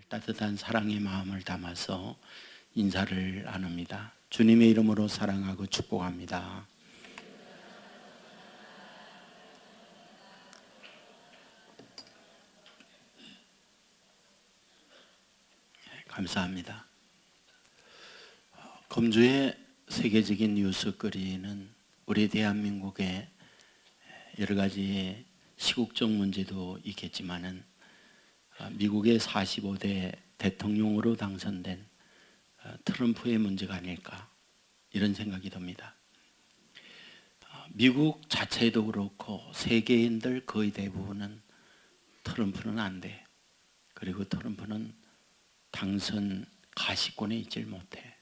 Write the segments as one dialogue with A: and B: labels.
A: 따뜻한 사랑의 마음을 담아서 인사를 나눕니다. 주님의 이름으로 사랑하고 축복합니다. 감사합니다. 검주의 세계적인 뉴스거리는 우리 대한민국의 여러 가지 시국적 문제도 있겠지만은 미국의 45대 대통령으로 당선된 트럼프의 문제가 아닐까 이런 생각이 듭니다. 미국 자체도 그렇고 세계인들 거의 대부분은 트럼프는 안 돼. 그리고 트럼프는 당선 가시권에 있질 못해.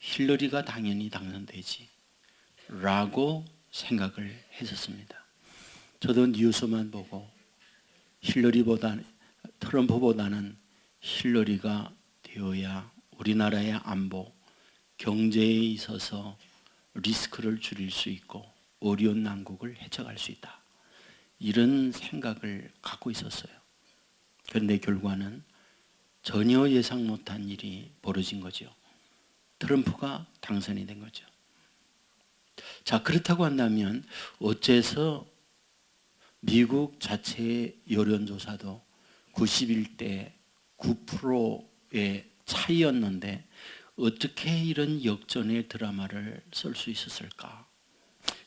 A: 힐러리가 당연히 당선되지 라고 생각을 했었습니다. 저도 뉴스만 보고 트럼프보다는 힐러리가 되어야 우리나라의 안보, 경제에 있어서 리스크를 줄일 수 있고 어려운 난국을 헤쳐갈 수 있다. 이런 생각을 갖고 있었어요. 그런데 결과는 전혀 예상 못한 일이 벌어진 거죠. 트럼프가 당선이 된 거죠. 자, 그렇다고 한다면 어째서 미국 자체의 여론조사도 91대 9%의 차이였는데 어떻게 이런 역전의 드라마를 쓸 수 있었을까?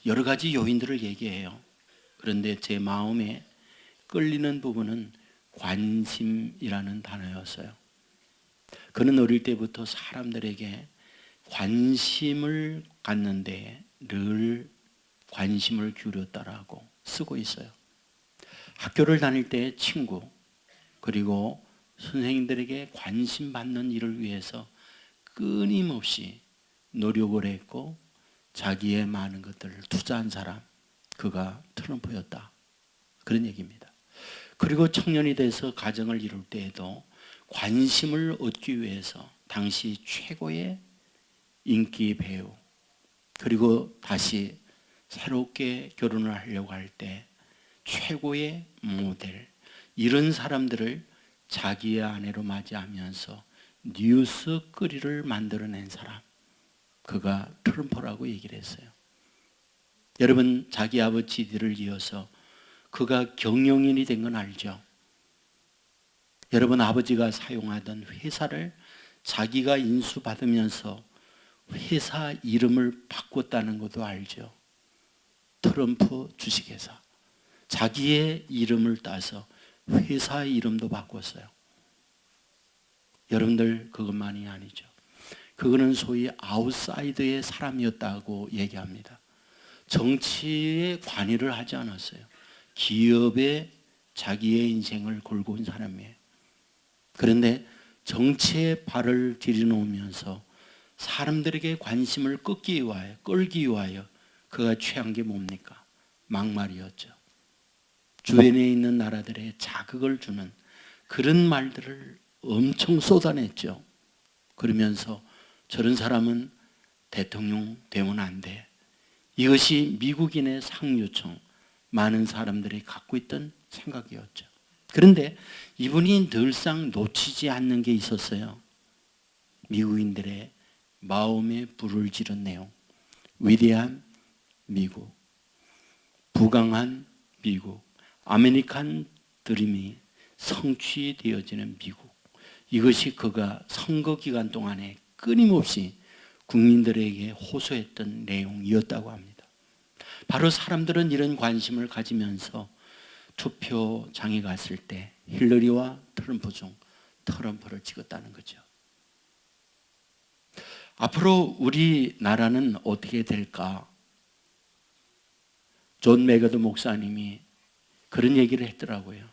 A: 여러 가지 요인들을 얘기해요. 그런데 제 마음에 끌리는 부분은 관심이라는 단어였어요. 그는 어릴 때부터 사람들에게 관심을 갖는데 늘 관심을 기울였다라고 쓰고 있어요. 학교를 다닐 때 친구, 그리고 선생님들에게 관심 받는 일을 위해서 끊임없이 노력을 했고 자기의 많은 것들을 투자한 사람, 그가 트럼프였다. 그런 얘기입니다. 그리고 청년이 돼서 가정을 이룰 때에도 관심을 얻기 위해서 당시 최고의 인기 배우, 그리고 다시 새롭게 결혼을 하려고 할 때 최고의 모델, 이런 사람들을 자기의 아내로 맞이하면서 뉴스거리를 만들어낸 사람, 그가 트럼프라고 얘기를 했어요. 여러분, 자기 아버지 뒤를 이어서 그가 경영인이 된 건 알죠? 여러분, 아버지가 사용하던 회사를 자기가 인수받으면서 회사 이름을 바꿨다는 것도 알죠? 트럼프 주식회사. 자기의 이름을 따서 회사 이름도 바꿨어요. 여러분들, 그것만이 아니죠. 그거는 소위 아웃사이더의 사람이었다고 얘기합니다. 정치에 관여를 하지 않았어요. 기업에 자기의 인생을 걸고 온 사람이에요. 그런데 정치에 발을 들여놓으면서 사람들에게 관심을 끌기 위하여 그가 취한 게 뭡니까? 막말이었죠. 주변에 있는 나라들에 자극을 주는 그런 말들을 엄청 쏟아냈죠. 그러면서 저런 사람은 대통령 되면 안 돼. 이것이 미국인의 상류층, 많은 사람들이 갖고 있던 생각이었죠. 그런데 이분이 늘상 놓치지 않는 게 있었어요. 미국인들의 마음에 불을 지른 내용. 위대한 미국, 부강한 미국, 아메리칸 드림이 성취되어지는 미국. 이것이 그가 선거 기간 동안에 끊임없이 국민들에게 호소했던 내용이었다고 합니다. 바로 사람들은 이런 관심을 가지면서 투표장에 갔을 때 힐러리와 트럼프 중 트럼프를 찍었다는 거죠. 앞으로 우리나라는 어떻게 될까? 존 메가드 목사님이 그런 얘기를 했더라고요.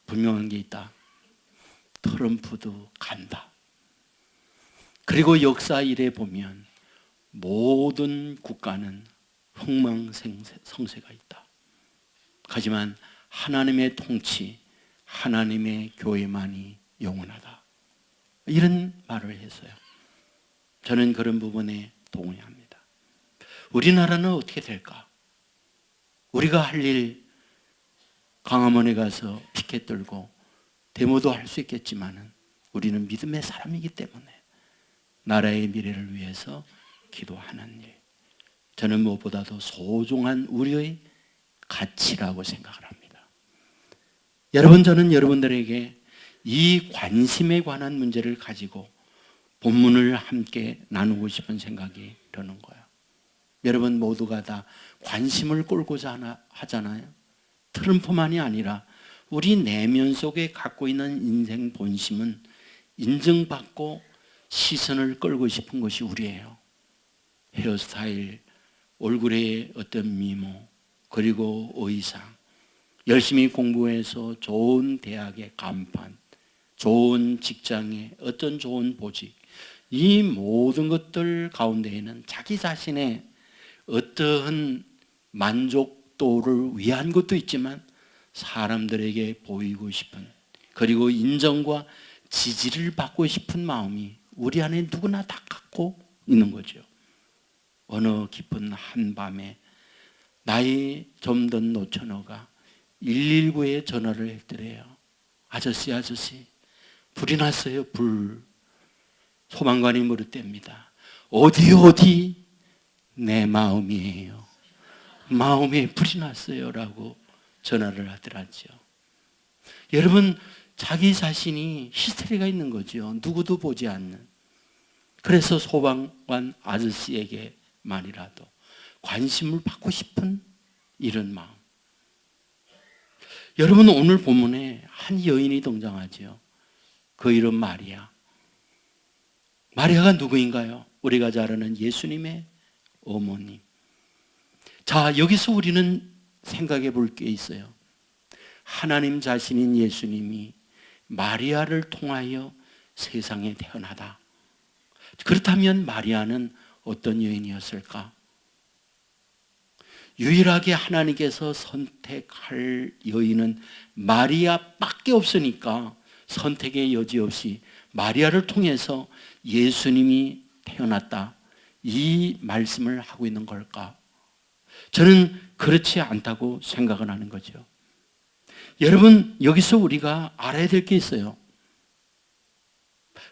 A: 분명한 게 있다. 트럼프도 간다. 그리고 역사 일에 보면 모든 국가는 흥망성쇠가 있다. 하지만 하나님의 통치, 하나님의 교회만이 영원하다. 이런 말을 했어요. 저는 그런 부분에 동의합니다. 우리나라는 어떻게 될까? 우리가 할 일, 강화문에 가서 피켓 들고 데모도 할 수 있겠지만은 우리는 믿음의 사람이기 때문에 나라의 미래를 위해서 기도하는 일, 저는 무엇보다도 소중한 우리의 가치라고 생각을 합니다. 여러분, 저는 여러분들에게 이 관심에 관한 문제를 가지고 본문을 함께 나누고 싶은 생각이 드는 거예요. 여러분 모두가 다 관심을 끌고자 하잖아요. 트럼프만이 아니라 우리 내면 속에 갖고 있는 인생 본심은 인정받고 시선을 끌고 싶은 것이 우리예요. 헤어스타일, 얼굴의 어떤 미모, 그리고 의상, 열심히 공부해서 좋은 대학의 간판, 좋은 직장의 어떤 좋은 보직, 이 모든 것들 가운데에는 자기 자신의 어떠한 만족도를 위한 것도 있지만 사람들에게 보이고 싶은, 그리고 인정과 지지를 받고 싶은 마음이 우리 안에 누구나 다 갖고 있는 거죠. 어느 깊은 한밤에 나이 좀 든 노처녀가 119에 전화를 했더래요. 아저씨, 불이 났어요, 불. 소방관이 물었답니다. 어디? 내 마음이에요. 마음에 불이 났어요 라고 전화를 하더라죠. 여러분, 자기 자신이 히스테리가 있는 거죠. 누구도 보지 않는. 그래서 소방관 아저씨에게만이라도 관심을 받고 싶은 이런 마음. 여러분, 오늘 본문에 한 여인이 등장하죠. 그 이름 마리아. 마리아가 누구인가요? 우리가 잘 아는 예수님의 어머님. 자, 여기서 우리는 생각해 볼 게 있어요. 하나님 자신인 예수님이 마리아를 통하여 세상에 태어나다. 그렇다면 마리아는 어떤 여인이었을까? 유일하게 하나님께서 선택할 여인은 마리아밖에 없으니까 선택의 여지 없이 마리아를 통해서 예수님이 태어났다, 이 말씀을 하고 있는 걸까? 저는 그렇지 않다고 생각을 하는 거죠. 여러분, 여기서 우리가 알아야 될 게 있어요.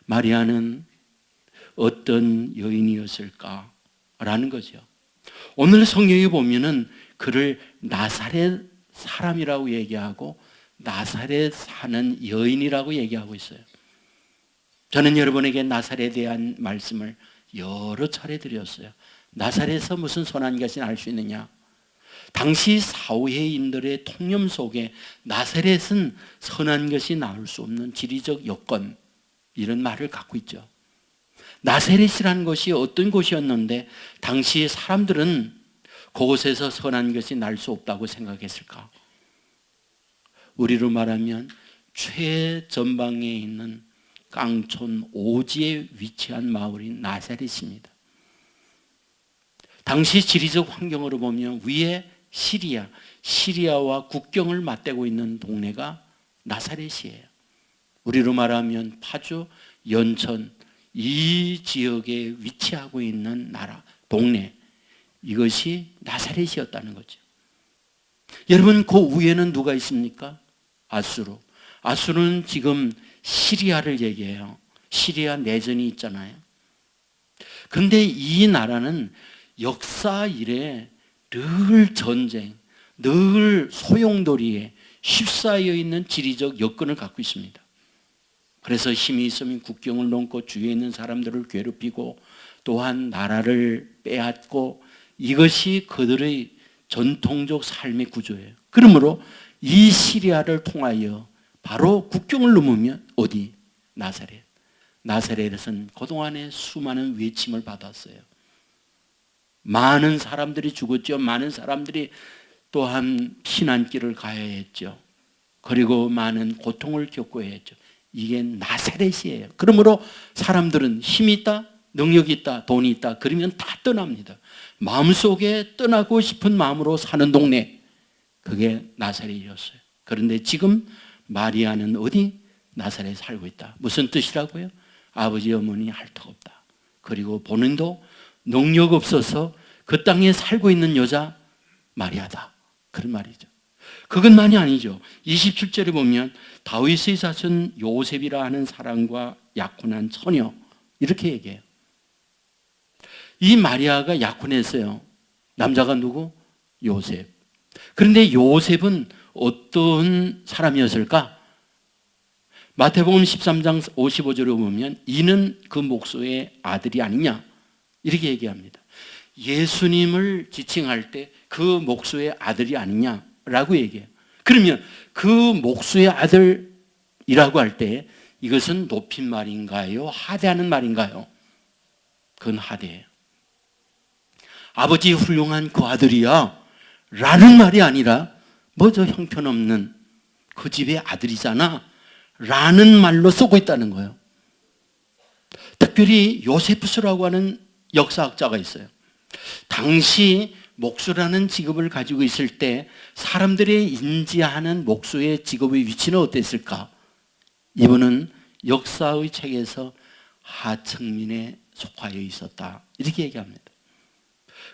A: 마리아는 어떤 여인이었을까라는 거죠. 오늘 성경에 보면은 그를 나사렛 사람이라고 얘기하고 나사렛 사는 여인이라고 얘기하고 있어요. 저는 여러분에게 나사렛에 대한 말씀을 여러 차례 드렸어요. 나사렛에서 무슨 선한 것이 날 수 있느냐? 당시 사회인들의 통념 속에 나사렛은 선한 것이 나올 수 없는 지리적 여건, 이런 말을 갖고 있죠. 나사렛이라는 것이 어떤 곳이었는데 당시 사람들은 그곳에서 선한 것이 날 수 없다고 생각했을까? 우리로 말하면 최전방에 있는 깡촌 오지에 위치한 마을인 나사렛입니다. 당시 지리적 환경으로 보면 위에 시리아와 국경을 맞대고 있는 동네가 나사렛이에요. 우리로 말하면 파주, 연천, 이 지역에 위치하고 있는 동네, 이것이 나사렛이었다는 거죠. 여러분, 그 위에는 누가 있습니까? 아수르. 아수르는 지금 시리아를 얘기해요. 시리아 내전이 있잖아요. 그런데 이 나라는 역사 이래 늘 전쟁, 늘 소용돌이에 휩싸여 있는 지리적 여건을 갖고 있습니다. 그래서 힘이 있으면 국경을 넘고 주위에 있는 사람들을 괴롭히고 또한 나라를 빼앗고, 이것이 그들의 전통적 삶의 구조예요. 그러므로 이 시리아를 통하여 바로 국경을 넘으면 어디? 나사렛. 나사렛은 그동안에 수많은 외침을 받았어요. 많은 사람들이 죽었죠. 많은 사람들이 또한 피난길을 가야 했죠. 그리고 많은 고통을 겪어야 했죠. 이게 나사렛이에요. 그러므로 사람들은 힘이 있다, 능력이 있다, 돈이 있다, 그러면 다 떠납니다. 마음속에 떠나고 싶은 마음으로 사는 동네, 그게 나사렛이었어요. 그런데 지금 마리아는 어디? 나사렛에 살고 있다. 무슨 뜻이라고요? 아버지 어머니 할 터 없다. 그리고 본인도 능력 없어서 그 땅에 살고 있는 여자 마리아다, 그런 말이죠. 그것만이 아니죠. 27절에 보면 다윗의 자손 요셉이라 하는 사람과 약혼한 처녀 이렇게 얘기해요. 이 마리아가 약혼했어요. 남자가 누구? 요셉. 그런데 요셉은 어떤 사람이었을까? 마태복음 13장 55절에 보면 이는 그 목소의 아들이 아니냐 이렇게 얘기합니다. 예수님을 지칭할 때 그 목소의 아들이 아니냐라고 얘기해요. 그러면 그 목수의 아들이라고 할 때 이것은 높임말인가요? 하대하는 말인가요? 그건 하대예요. 아버지 훌륭한 그 아들이야 라는 말이 아니라 뭐 저 형편없는 그 집의 아들이잖아 라는 말로 쓰고 있다는 거예요. 특별히 요세푸스라고 하는 역사학자가 있어요. 당시 목수라는 직업을 가지고 있을 때 사람들이 인지하는 목수의 직업의 위치는 어땠을까? 이분은 역사의 책에서 하층민에 속하여 있었다 이렇게 얘기합니다.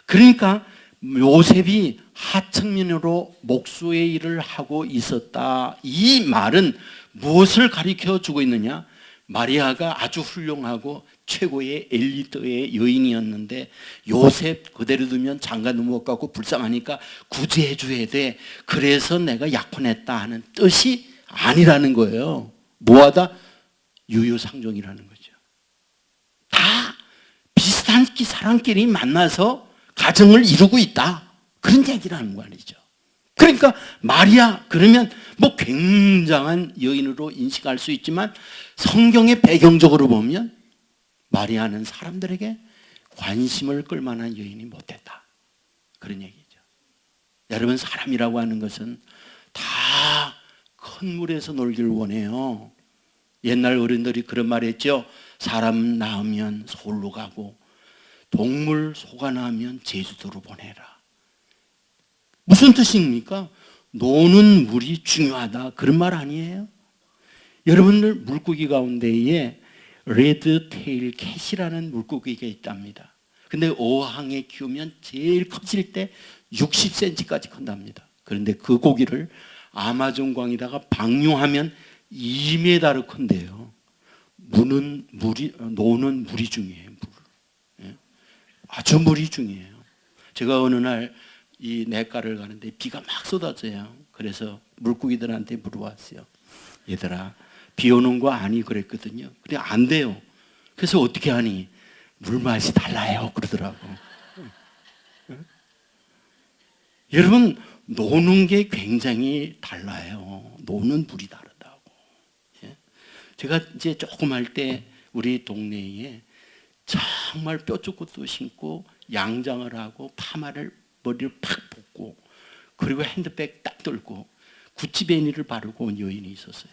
A: 그러니까 요셉이 하층민으로 목수의 일을 하고 있었다. 이 말은 무엇을 가리켜 주고 있느냐? 마리아가 아주 훌륭하고 최고의 엘리트의 여인이었는데 요셉 그대로 두면 장가 넘어갈 것 같고 불쌍하니까 구제해 줘야 돼. 그래서 내가 약혼했다 하는 뜻이 아니라는 거예요. 뭐하다? 유유상종이라는 거죠. 다 비슷한 사람끼리 만나서 가정을 이루고 있다. 그런 얘기라는 말이죠. 그러니까 마리아 그러면 뭐 굉장한 여인으로 인식할 수 있지만 성경의 배경적으로 보면 마리아는 사람들에게 관심을 끌만한 여인이 못됐다. 그런 얘기죠. 여러분 사람이라고 하는 것은 다 큰 물에서 놀기를 원해요. 옛날 어른들이 그런 말 했죠. 사람 낳으면 서울로 가고 동물 소가 낳으면 제주도로 보내라. 무슨 뜻입니까? 노는 물이 중요하다 그런 말 아니에요? 여러분들 물고기 가운데에 레드 테일 캣이라는 물고기가 있답니다. 근데 어항에 키우면 제일 커질 때 60cm까지 큰답니다. 그런데 그 고기를 아마존강에다가 방류하면 2m로 큰대요. 노는 물이 중요해요. 물. 아주 물이 중요해요. 제가 어느 날 이 냇가를 가는데 비가 막 쏟아져요. 그래서 물고기들한테 물어봤어요. 얘들아 비 오는 거 아니 그랬거든요. 근데 안 돼요. 그래서 어떻게 하니? 물맛이 달라요 그러더라고. 여러분 노는 게 굉장히 달라요. 노는 물이 다르다고. 제가 이제 조금 할 때 우리 동네에 정말 뼈죽것도 신고 양장을 하고 파마를 머리를 팍 볶고 그리고 핸드백 딱 들고 구찌 베니를 바르고 온 여인이 있었어요.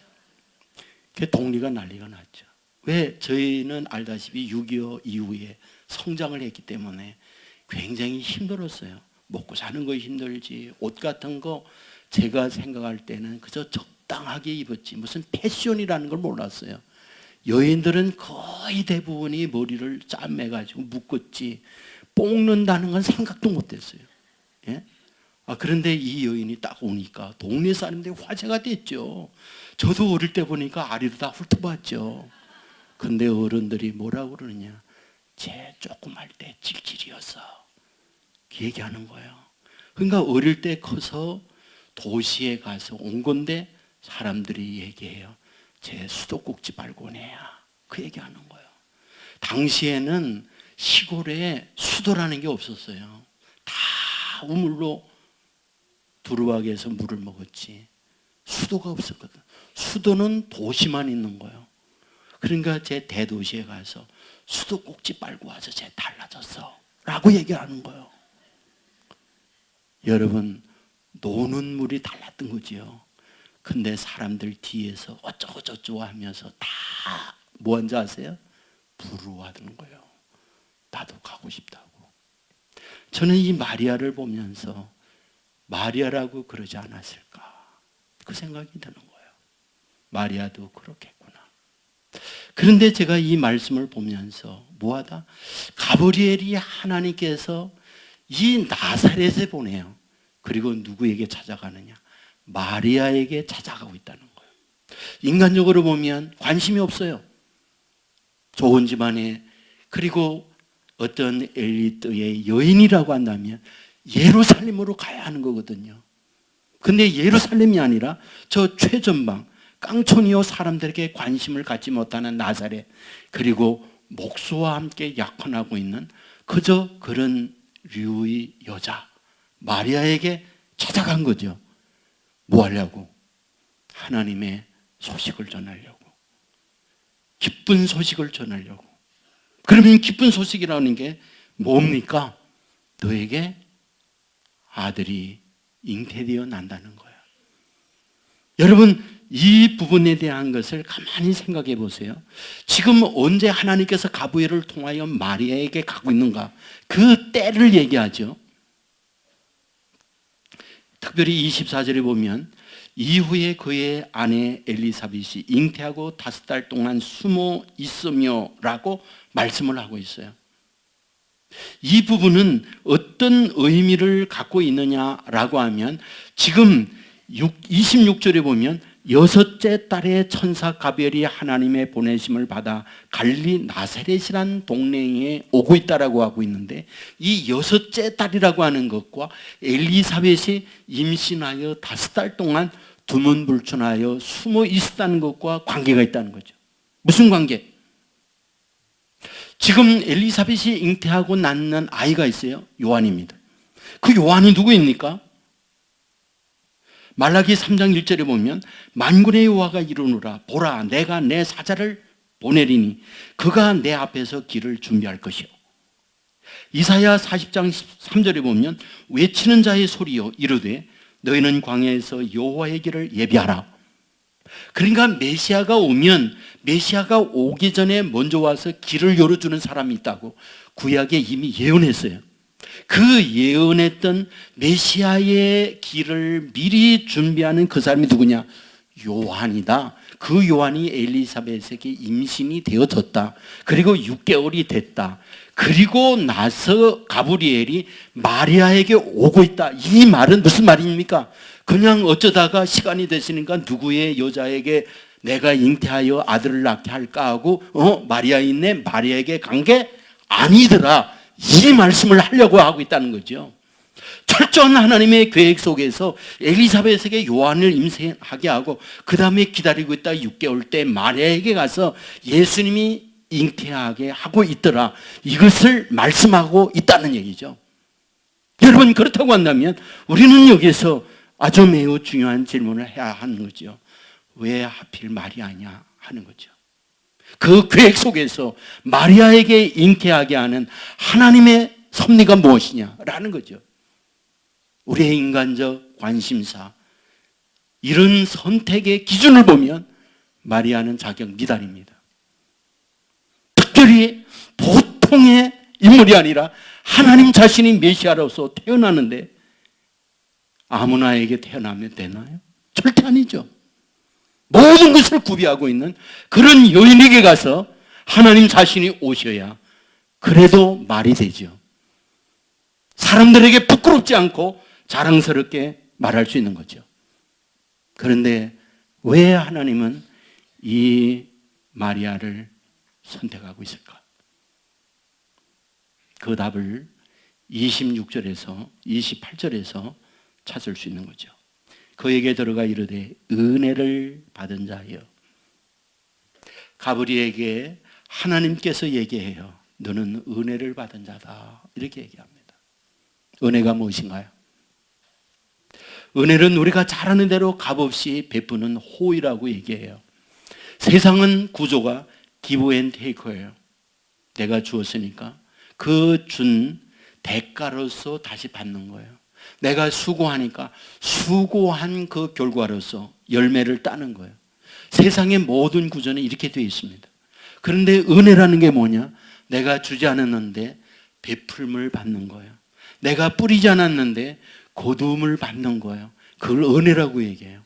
A: 그 동리가 난리가 났죠. 왜? 저희는 알다시피 6.25 이후에 성장을 했기 때문에 굉장히 힘들었어요. 먹고 사는 거 힘들지. 옷 같은 거 제가 생각할 때는 그저 적당하게 입었지 무슨 패션이라는 걸 몰랐어요. 여인들은 거의 대부분이 머리를 짜매가지고 묶었지 볶는다는 건 생각도 못했어요. 예? 그런데 이 여인이 딱 오니까 동네 사람들이 화제가 됐죠. 저도 어릴 때 보니까 아리로 다 훑어봤죠. 근데 어른들이 뭐라고 그러느냐? 쟤 조금 할 때 질질이었어. 얘기하는 거예요. 그러니까 어릴 때 커서 도시에 가서 온 건데 사람들이 얘기해요. 쟤 수도꼭지 말고 내야. 그 얘기하는 거예요. 당시에는 시골에 수도라는 게 없었어요. 다 우물로 두루박이에서 물을 먹었지 수도가 없었거든. 수도는 도시만 있는 거예요. 그러니까 제 대도시에 가서 수도꼭지 빨고 와서 쟤 달라졌어 라고 얘기하는 거예요. 여러분 노는 물이 달랐던 거지요. 근데 사람들 뒤에서 어쩌고저쩌고 하면서 다 뭔지 아세요? 부러워하는 거예요. 나도 가고 싶다고. 저는 이 마리아를 보면서 마리아라고 그러지 않았을까 그 생각이 드는 거예요. 마리아도 그렇겠구나. 그런데 제가 이 말씀을 보면서 뭐하다? 가브리엘이 하나님께서 이 나사렛에 보내요. 그리고 누구에게 찾아가느냐? 마리아에게 찾아가고 있다는 거예요. 인간적으로 보면 관심이 없어요. 좋은 집안에, 그리고 어떤 엘리트의 여인이라고 한다면 예루살렘으로 가야 하는 거거든요. 근데 예루살렘이 아니라 저 최전방 깡촌이요 사람들에게 관심을 갖지 못하는 나사렛, 그리고 목수와 함께 약혼하고 있는 그저 그런 류의 여자 마리아에게 찾아간 거죠. 뭐 하려고? 하나님의 소식을 전하려고, 기쁜 소식을 전하려고. 그러면 기쁜 소식이라는 게 뭡니까? 너에게 아들이 잉태되어 난다는 거예요. 여러분, 이 부분에 대한 것을 가만히 생각해 보세요. 지금 언제 하나님께서 가브리엘을 통하여 마리아에게 가고 있는가? 그 때를 얘기하죠. 특별히 24절에 보면 이후에 그의 아내 엘리사벳이 잉태하고 5달 동안 숨어 있으며 라고 말씀을 하고 있어요. 이 부분은 어떤 의미를 갖고 있느냐라고 하면 지금 26절에 보면 6째 달에 천사 가브리엘이 하나님의 보내심을 받아 갈릴리 나사렛이란 동네에 오고 있다라고 하고 있는데, 이 6째 달이라고 하는 것과 엘리사벳이 임신하여 5달 동안 두문불출하여 숨어 있었다는 것과 관계가 있다는 거죠. 무슨 관계? 지금 엘리사벳이 잉태하고 낳는 아이가 있어요. 요한입니다. 그 요한이 누구입니까? 말라기 3장 1절에 보면 만군의 여호와가 이르노라, 보라 내가 내 사자를 보내리니 그가 내 앞에서 길을 준비할 것이요. 이사야 40장 3절에 보면 외치는 자의 소리요 이르되 너희는 광야에서 여호와의 길을 예비하라. 그러니까 메시아가 오면, 메시아가 오기 전에 먼저 와서 길을 열어주는 사람이 있다고 구약에 이미 예언했어요. 그 예언했던 메시아의 길을 미리 준비하는 그 사람이 누구냐? 요한이다. 그 요한이 엘리사벳에게 임신이 되어졌다. 그리고 6개월이 됐다. 그리고 나서 가브리엘이 마리아에게 오고 있다. 이 말은 무슨 말입니까? 그냥 어쩌다가 시간이 됐으니까 누구의 여자에게 내가 잉태하여 아들을 낳게 할까 하고 마리아 있네, 마리아에게 간 게 아니더라. 이 말씀을 하려고 하고 있다는 거죠. 철저한 하나님의 계획 속에서 엘리사벳에게 요한을 임신하게 하고 그 다음에 기다리고 있다 6개월 때 마리아에게 가서 예수님이 잉태하게 하고 있더라. 이것을 말씀하고 있다는 얘기죠. 여러분, 그렇다고 한다면 우리는 여기서 아주 매우 중요한 질문을 해야 하는 거죠. 왜 하필 마리아냐 하는 거죠. 그 계획 속에서 마리아에게 잉태하게 하는 하나님의 섭리가 무엇이냐라는 거죠. 우리의 인간적 관심사, 이런 선택의 기준을 보면 마리아는 자격 미달입니다. 특별히 보통의 인물이 아니라 하나님 자신이 메시아로서 태어나는데 아무나에게 태어나면 되나요? 절대 아니죠. 모든 것을 구비하고 있는 그런 여인에게 가서 하나님 자신이 오셔야 그래도 말이 되죠. 사람들에게 부끄럽지 않고 자랑스럽게 말할 수 있는 거죠. 그런데 왜 하나님은 이 마리아를 선택하고 있을까? 그 답을 26절에서 28절에서 찾을 수 있는 거죠. 그에게 들어가 이르되 은혜를 받은 자여. 가브리엘에게 하나님께서 얘기해요. 너는 은혜를 받은 자다. 이렇게 얘기합니다. 은혜가 무엇인가요? 은혜는 우리가 잘 아는 대로 값없이 베푸는 호의라고 얘기해요. 세상은 구조가 give and take예요. 내가 주었으니까 그 준 대가로서 다시 받는 거예요. 내가 수고하니까 수고한 그 결과로서 열매를 따는 거예요. 세상의 모든 구조는 이렇게 되어 있습니다. 그런데 은혜라는 게 뭐냐? 내가 주지 않았는데 베풀음을 받는 거예요. 내가 뿌리지 않았는데 거두음을 받는 거예요. 그걸 은혜라고 얘기해요.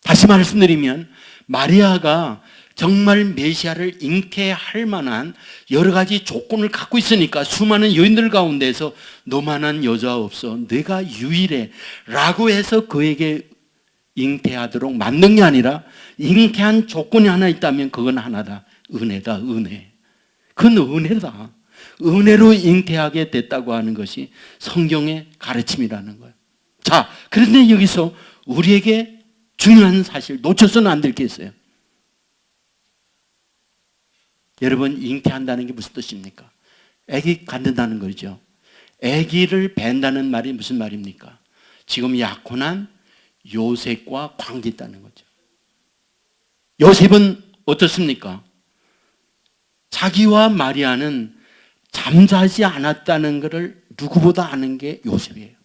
A: 다시 말씀드리면 마리아가 정말 메시아를 잉태할 만한 여러 가지 조건을 갖고 있으니까 수많은 여인들 가운데서 너만한 여자 없어, 내가 유일해 라고 해서 그에게 잉태하도록 만든 게 아니라 잉태한 조건이 하나 있다면 그건 하나다. 은혜다. 은혜. 그건 은혜다. 은혜로 잉태하게 됐다고 하는 것이 성경의 가르침이라는 거예요. 자, 그런데 여기서 우리에게 중요한 사실 놓쳐서는 안 될 게 있어요. 여러분, 잉태한다는 게 무슨 뜻입니까? 아기 갖는다는 거죠. 아기를 뵌다는 말이 무슨 말입니까? 지금 약혼한 요셉과 관계있다는 거죠. 요셉은 어떻습니까? 자기와 마리아는 잠자지 않았다는 것을 누구보다 아는 게 요셉이에요.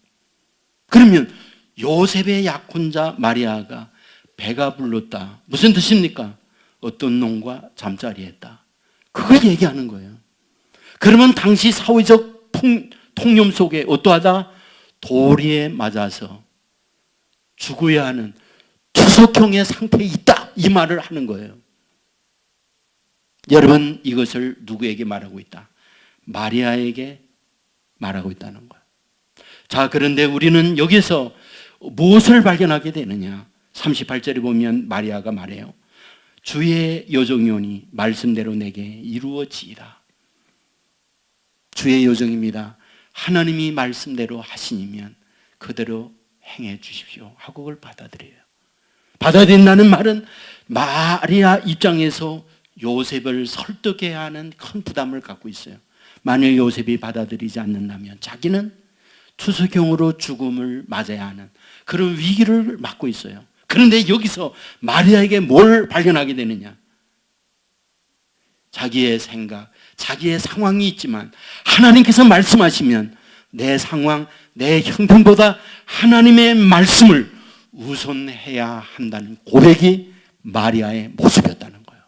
A: 그러면 요셉의 약혼자 마리아가 배가 불렀다. 무슨 뜻입니까? 어떤 놈과 잠자리 했다. 그걸 얘기하는 거예요. 그러면 당시 사회적 통념 속에 어떠하다? 도리에 맞아서 죽어야 하는 투석형의 상태에 있다. 이 말을 하는 거예요. 여러분, 이것을 누구에게 말하고 있다? 마리아에게 말하고 있다는 거예요. 자, 그런데 우리는 여기서 무엇을 발견하게 되느냐? 38절에 보면 마리아가 말해요. 주의 여종이오니 말씀대로 내게 이루어지이다. 주의 여종입니다. 하나님이 말씀대로 하시니면 그대로 행해 주십시오 하고 그걸 받아들여요. 받아들인다는 말은 마리아 입장에서 요셉을 설득해야 하는 큰 부담을 갖고 있어요. 만약 요셉이 받아들이지 않는다면 자기는 투석형으로 죽음을 맞아야 하는 그런 위기를 맞고 있어요. 그런데 여기서 마리아에게 뭘 발견하게 되느냐? 자기의 생각, 자기의 상황이 있지만 하나님께서 말씀하시면 내 상황, 내 형편보다 하나님의 말씀을 우선해야 한다는 고백이 마리아의 모습이었다는 거예요.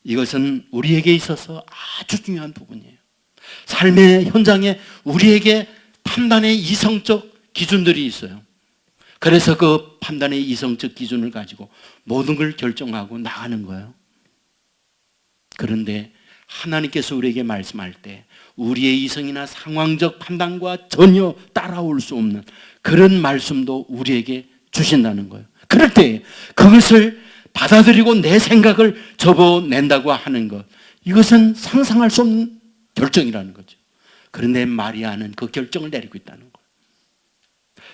A: 이것은 우리에게 있어서 아주 중요한 부분이에요. 삶의 현장에 우리에게 판단의 이성적 기준들이 있어요. 그래서 그 판단의 이성적 기준을 가지고 모든 걸 결정하고 나가는 거예요. 그런데 하나님께서 우리에게 말씀할 때 우리의 이성이나 상황적 판단과 전혀 따라올 수 없는 그런 말씀도 우리에게 주신다는 거예요. 그럴 때 그것을 받아들이고 내 생각을 접어낸다고 하는 것, 이것은 상상할 수 없는 결정이라는 거죠. 그런데 마리아는 그 결정을 내리고 있다는 거예요.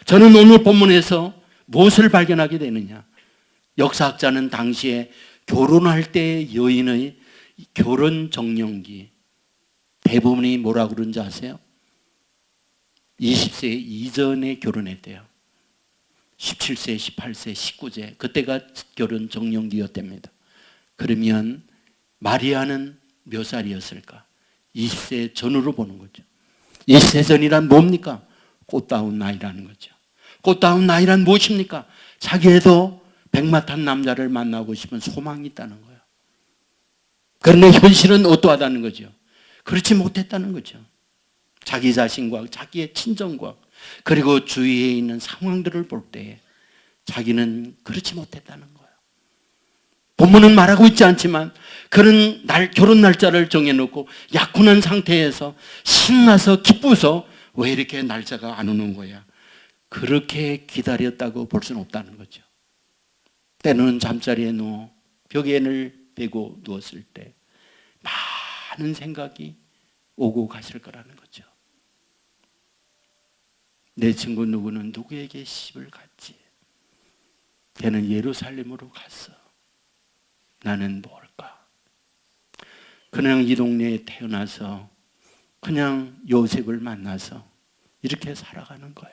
A: 저는 오늘 본문에서 무엇을 발견하게 되느냐? 역사학자는 당시에 결혼할 때 여인의 결혼 정년기 대부분이 뭐라고 그러는지 아세요? 20세 이전에 결혼했대요. 17세, 18세, 19세 그때가 결혼 정년기였답니다. 그러면 마리아는 몇 살이었을까? 20세 전으로 보는 거죠. 20세 전이란 뭡니까? 꽃다운 나이라는 거죠. 꽃다운 나이란 무엇입니까? 자기에도 백마탄 남자를 만나고 싶은 소망이 있다는 거예요. 그런데 현실은 어떠하다는 거죠? 그렇지 못했다는 거죠. 자기 자신과 자기의 친정과 그리고 주위에 있는 상황들을 볼 때 자기는 그렇지 못했다는 거예요. 본문은 말하고 있지 않지만 그런 결혼 날짜를 정해놓고 약혼한 상태에서 신나서 기쁘서 왜 이렇게 날짜가 안 오는 거야? 그렇게 기다렸다고 볼 수는 없다는 거죠. 때로는 잠자리에 누워 벽에를 대고 누웠을 때 많은 생각이 오고 가실 거라는 거죠. 내 친구 누구는 누구에게 시집을 갔지? 걔는 예루살렘으로 갔어. 나는 뭘까? 그냥 이 동네에 태어나서 그냥 요셉을 만나서 이렇게 살아가는 거야.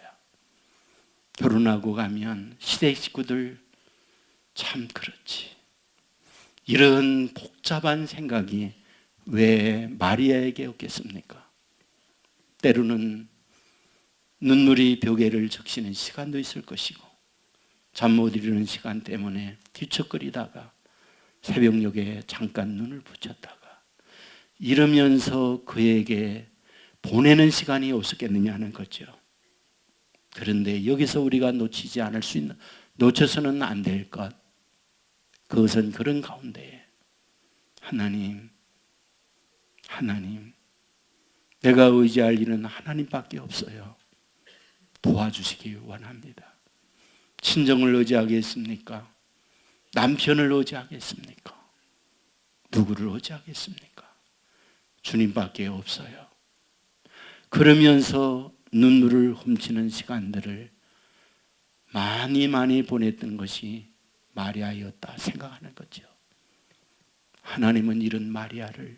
A: 결혼하고 가면 시댁 식구들 참 그렇지. 이런 복잡한 생각이 왜 마리아에게 없겠습니까? 때로는 눈물이 벽에를 적시는 시간도 있을 것이고 잠 못 이루는 시간 때문에 뒤척거리다가 새벽녘에 잠깐 눈을 붙였다가 이러면서 그에게 보내는 시간이 없었겠느냐는 거죠. 그런데 여기서 우리가 놓치지 않을 수 있는, 놓쳐서는 안 될 것, 그것은 그런 가운데 하나님, 내가 의지할 일은 하나님밖에 없어요. 도와주시기 원합니다. 친정을 의지하겠습니까? 남편을 의지하겠습니까? 누구를 의지하겠습니까? 주님밖에 없어요. 그러면서 눈물을 훔치는 시간들을 많이 보냈던 것이 마리아였다 생각하는 거죠. 하나님은 이런 마리아를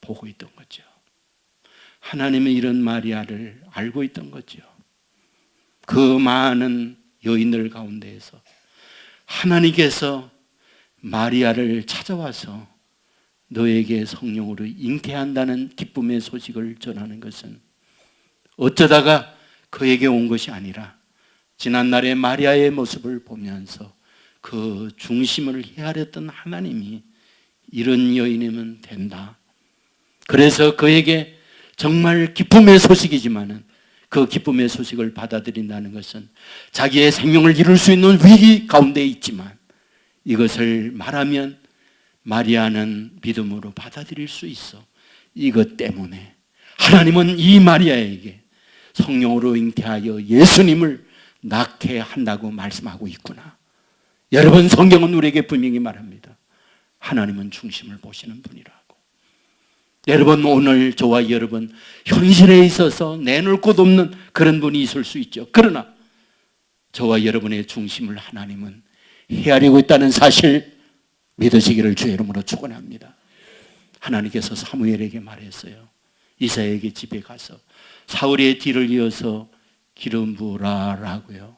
A: 보고 있던 거죠. 하나님은 이런 마리아를 알고 있던 거죠. 그 많은 여인들 가운데에서 하나님께서 마리아를 찾아와서 너에게 성령으로 잉태한다는 기쁨의 소식을 전하는 것은 어쩌다가 그에게 온 것이 아니라 지난날의 마리아의 모습을 보면서 그 중심을 헤아렸던 하나님이 이런 여인이면 된다. 그래서 그에게 정말 기쁨의 소식이지만은 그 기쁨의 소식을 받아들인다는 것은 자기의 생명을 이룰 수 있는 위기 가운데 있지만 이것을 말하면 마리아는 믿음으로 받아들일 수 있어. 이것 때문에 하나님은 이 마리아에게 성령으로 잉태하여 예수님을 낳게 한다고 말씀하고 있구나. 여러분, 성경은 우리에게 분명히 말합니다. 하나님은 중심을 보시는 분이라고. 여러분, 오늘 저와 여러분 현실에 있어서 내놓을 곳 없는 그런 분이 있을 수 있죠. 그러나 저와 여러분의 중심을 하나님은 헤아리고 있다는 사실 믿으시기를 주의 이름으로 축원합니다. 하나님께서 사무엘에게 말했어요. 이사야에게 집에 가서 사울의 뒤를 이어서 기름 부으라라고요.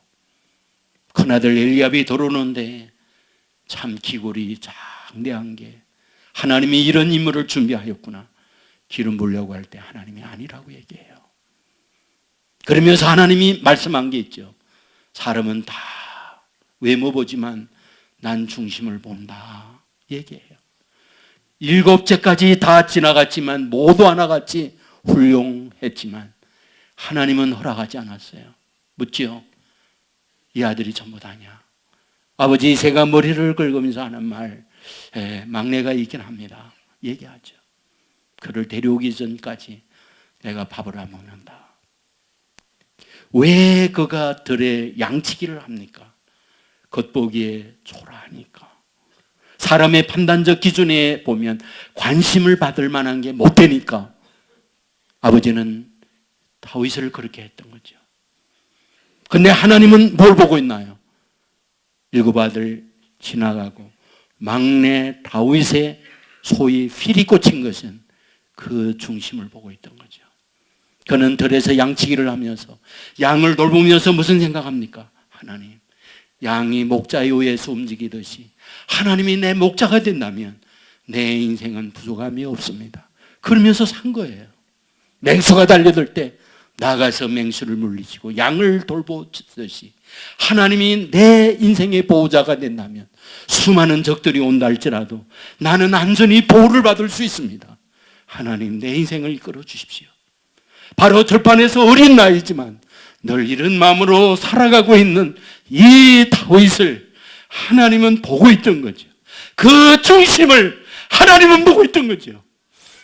A: 큰아들 엘리압이 들어오는데 참 기골이 장대한 게 하나님이 이런 인물을 준비하였구나. 기름 부으려고 할 때 하나님이 아니라고 얘기해요. 그러면서 하나님이 말씀한 게 있죠. 사람은 다 외모 보지만 난 중심을 본다 얘기해요. 7제까지 다 지나갔지만 모두 하나같이 훌륭했지만 하나님은 허락하지 않았어요. 묻지요. 이 아들이 전부 다냐. 아버지, 제가 머리를 긁으면서 하는 말, 막내가 있긴 합니다. 얘기하죠. 그를 데려오기 전까지 내가 밥을 안 먹는다. 왜 그가 들에 양치기를 합니까? 겉보기에 초라하니까. 사람의 판단적 기준에 보면 관심을 받을 만한 게 못 되니까 아버지는 다윗을 그렇게 했던 거죠. 근데 하나님은 뭘 보고 있나요? 7 아들 지나가고 막내 다윗의 소위 필이 꽂힌 것은 그 중심을 보고 있던 거죠. 그는 들에서 양치기를 하면서 양을 돌보면서 무슨 생각합니까? 하나님, 양이 목자의 의에서 움직이듯이 하나님이 내 목자가 된다면 내 인생은 부족함이 없습니다. 그러면서 산 거예요. 맹수가 달려들 때 나가서 맹수를 물리치고 양을 돌보듯이 하나님이 내 인생의 보호자가 된다면 수많은 적들이 온다 할지라도 나는 안전히 보호를 받을 수 있습니다. 하나님, 내 인생을 이끌어 주십시오. 바로 들판에서 어린 나이지만 늘 이런 마음으로 살아가고 있는 이 다윗을 하나님은 보고 있던 거죠. 그 중심을 하나님은 보고 있던 거죠.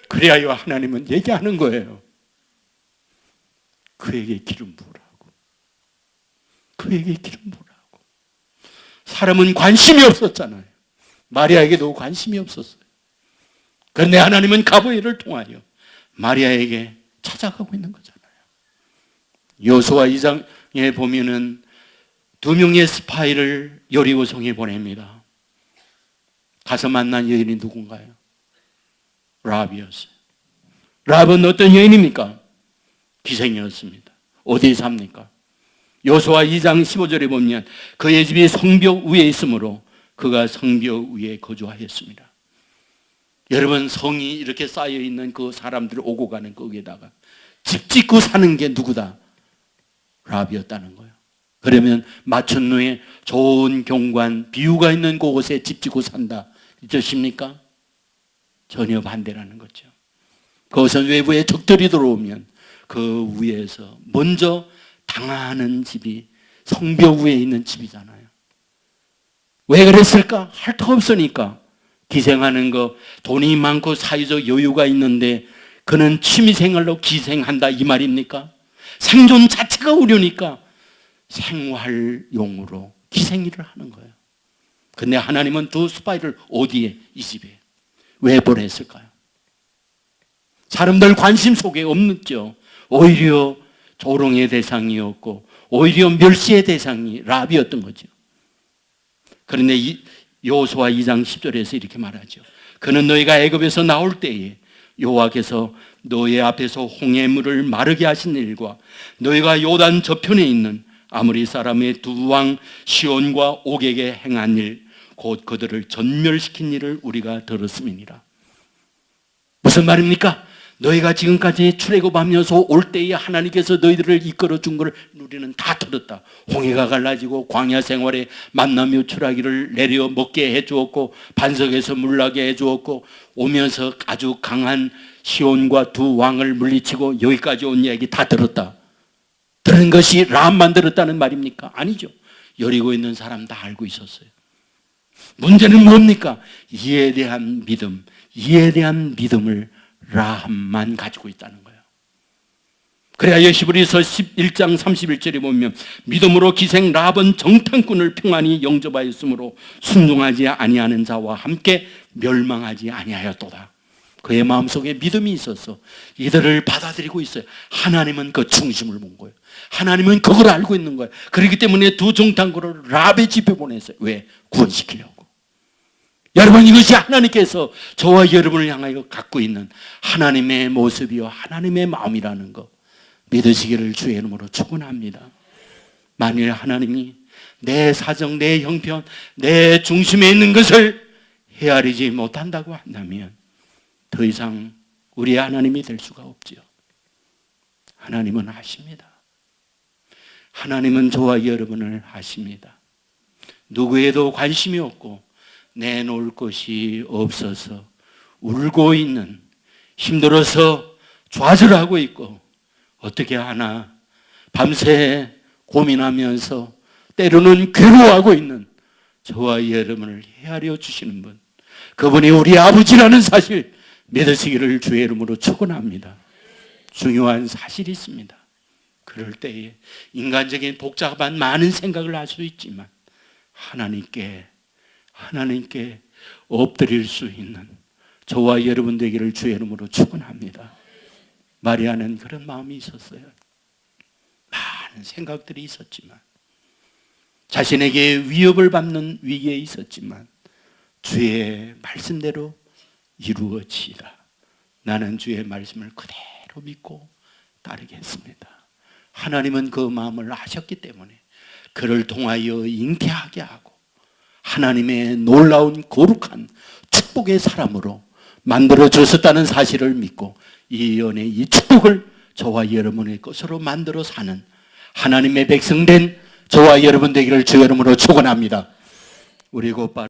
A: 그래야 하나님은 얘기하는 거예요. 그에게 기름 부으라고. 그에게 기름 부으라고. 사람은 관심이 없었잖아요. 마리아에게도 관심이 없었어요. 그런데 하나님은 가브리엘을 통하여 마리아에게 찾아가고 있는 거잖아요. 여호수아 2장에 보면은 2명의 스파이를 여리고성에 보냅니다. 가서 만난 여인이 누군가요? 라합이었어요. 라합은 어떤 여인입니까? 기생이었습니다. 어디에 삽니까? 여호수아 2장 15절에 보면 그의 집이 성벽 위에 있으므로 그가 성벽 위에 거주하였습니다. 여러분, 성이 이렇게 쌓여있는 그 사람들 오고 가는 거기에다가 집 짓고 사는 게 누구다? 라합이었다는 거예요. 그러면 맞춘 후에 좋은 경관, 비유가 있는 그곳에 집 짓고 산다 이 뜻입니까? 전혀 반대라는 거죠. 그것은 외부에 적들이 들어오면 그 위에서 먼저 당하는 집이 성벽 위에 있는 집이잖아요. 왜 그랬을까? 할 터가 없으니까. 기생하는 거, 돈이 많고 사회적 여유가 있는데 그는 취미생활로 기생한다 이 말입니까? 생존 자체가 어려우니까 생활용으로 기생일을 하는 거예요. 근데 하나님은 두 스파이를 어디에? 이 집에. 왜 보냈을까요? 사람들 관심 속에 없었죠. 오히려 조롱의 대상이었고 오히려 멸시의 대상이 라비였던 거죠. 그런데 여호수아 2장 10절에서 이렇게 말하죠. 그는 너희가 애굽에서 나올 때에 여호와께서 너희 앞에서 홍해물을 마르게 하신 일과 너희가 요단 저편에 있는 아모리 사람의 두 왕 시온과 옥에게 행한 일 곧 그들을 전멸시킨 일을 우리가 들었음이니라. 무슨 말입니까? 너희가 지금까지 출애굽하면서 올 때에 하나님께서 너희들을 이끌어 준 것을 우리는 다 들었다. 홍해가 갈라지고 광야 생활에 만나며 추라기를 내려 먹게 해주었고 반석에서 물나게 해주었고 오면서 아주 강한 시온과 두 왕을 물리치고 여기까지 온 이야기 다 들었다. 들은 것이 람만 들었다는 말입니까? 아니죠. 여리고 있는 사람 다 알고 있었어요. 문제는 뭡니까? 이에 대한 믿음, 이에 대한 믿음을 라합만 가지고 있다는 거예요. 그래야 히브리서 11장 31절에 보면 믿음으로 기생 라합은 정탐꾼을 평안히 영접하였으므로 순종하지 아니하는 자와 함께 멸망하지 아니하였도다. 그의 마음속에 믿음이 있어서 이들을 받아들이고 있어요. 하나님은 그 중심을 본 거예요. 하나님은 그걸 알고 있는 거예요. 그렇기 때문에 두 정탐꾼을 라합의 집에 보냈어요. 왜? 구원시키려고. 여러분, 이것이 하나님께서 저와 여러분을 향하여 갖고 있는 하나님의 모습이요 하나님의 마음이라는 것 믿으시기를 주의 이름으로 축원합니다. 만일 하나님이 내 사정, 내 형편, 내 중심에 있는 것을 헤아리지 못한다고 한다면 더 이상 우리의 하나님이 될 수가 없지요. 하나님은 아십니다. 하나님은 저와 여러분을 아십니다. 누구에도 관심이 없고 내놓을 것이 없어서 울고 있는, 힘들어서 좌절하고 있고 어떻게 하나 밤새 고민하면서 때로는 괴로워하고 있는 저와 여러분을 헤아려 주시는 분, 그분이 우리 아버지라는 사실 믿으시기를 주의 이름으로 축원합니다. 중요한 사실이 있습니다. 그럴 때에 인간적인 복잡한 많은 생각을 할 수 있지만 하나님께 엎드릴 수 있는 저와 여러분 되기를 주의 이름으로 축원합니다. 마리아는 그런 마음이 있었어요. 많은 생각들이 있었지만 자신에게 위협을 받는 위기에 있었지만 주의 말씀대로 이루어지라. 나는 주의 말씀을 그대로 믿고 따르겠습니다. 하나님은 그 마음을 아셨기 때문에 그를 통하여 잉태하게 하고 하나님의 놀라운 거룩한 축복의 사람으로 만들어 주셨다는 사실을 믿고 이 은혜, 이 축복을 저와 여러분의 것으로 만들어 사는 하나님의 백성된 저와 여러분 되기를 주의 이름으로 축원합니다. 우리 곧바로